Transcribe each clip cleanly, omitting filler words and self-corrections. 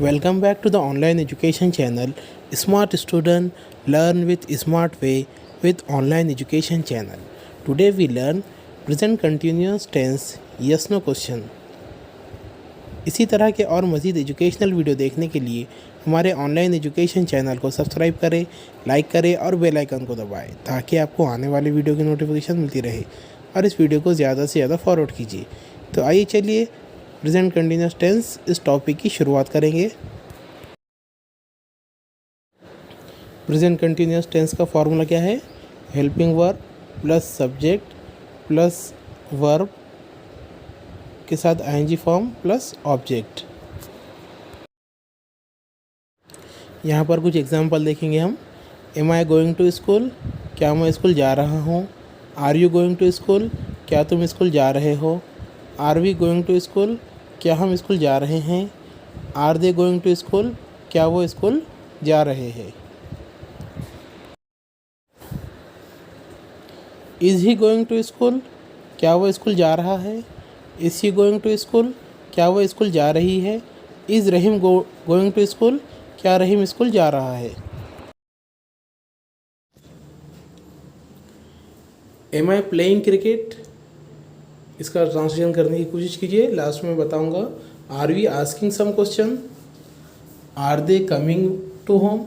Welcome back to the online education channel Smart Student Learn with Smart Way with Online Education channel. Today we learn present continuous tense yes no question. इसी तरह के और मज़ीद educational video देखने के लिए हमारे online education channel को सब्सक्राइब करें, लाइक करें और बेल आइकन को दबाएं ताकि आपको आने वाले वीडियो की नोटिफिकेशन मिलती रहे और इस वीडियो को ज़्यादा से ज़्यादा फॉरवर्ड कीजिए। तो आइए चलिए प्रेजेंट कंटिन्यूस टेंस इस टॉपिक की शुरुआत करेंगे। प्रेजेंट कंटिन्यूस टेंस का फॉर्मूला क्या है? Helping verb plus subject plus verb के साथ आईएनजी फॉर्म प्लस ऑब्जेक्ट। यहाँ पर कुछ एग्जांपल देखेंगे हम। Am I going to school, क्या मैं स्कूल जा रहा हूँ। Are you going to school, क्या तुम स्कूल जा रहे हो। Are we going to school, क्या हम स्कूल जा रहे हैं। Are they going to school, क्या वो स्कूल जा रहे हैं। Is he going to school, क्या वो स्कूल जा रहा है। Is he going to school, क्या वो स्कूल जा रही है। Is Rahim going to school, क्या रहीम स्कूल जा रहा है। एम आई प्लेइंग क्रिकेट, इसका ट्रांसलेशन करने की कोशिश कीजिए, लास्ट में बताऊंगा। Are we asking some question, are they coming to home,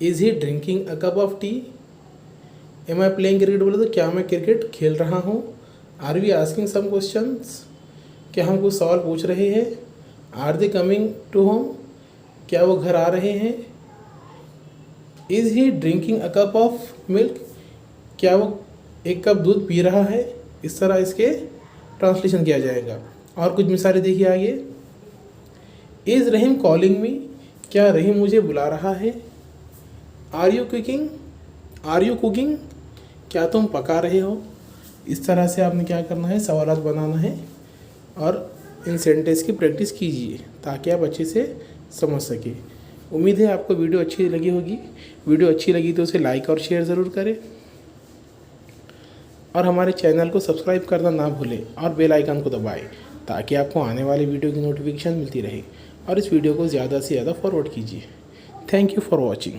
is he drinking a cup of tea. Am I playing cricket बोले तो क्या मैं क्रिकेट खेल रहा हूँ। Are we asking some questions, क्या हम कुछ सवाल पूछ रहे हैं। Are they coming to home, क्या वो घर आ रहे हैं। Is he drinking a cup of milk, क्या वो एक कप दूध पी रहा है। इस तरह इसके ट्रांसलेशन किया जाएगा। और कुछ मिसालें देखिए आगे। इज़ रहीम कॉलिंग मी, क्या रहीम मुझे बुला रहा है। आर यू कुकिंग, क्या तुम पका रहे हो। इस तरह से आपने क्या करना है, सवालात बनाना है और इन सेंटेंस की प्रैक्टिस कीजिए ताकि आप अच्छे से समझ सकें। उम्मीद है आपको वीडियो अच्छी लगी होगी। वीडियो अच्छी लगी तो उसे लाइक और शेयर ज़रूर करें और हमारे चैनल को सब्सक्राइब करना ना भूलें और बेल आइकन को दबाएं ताकि आपको आने वाली वीडियो की नोटिफिकेशन मिलती रहे और इस वीडियो को ज़्यादा से ज़्यादा फॉरवर्ड कीजिए। Thank you for watching.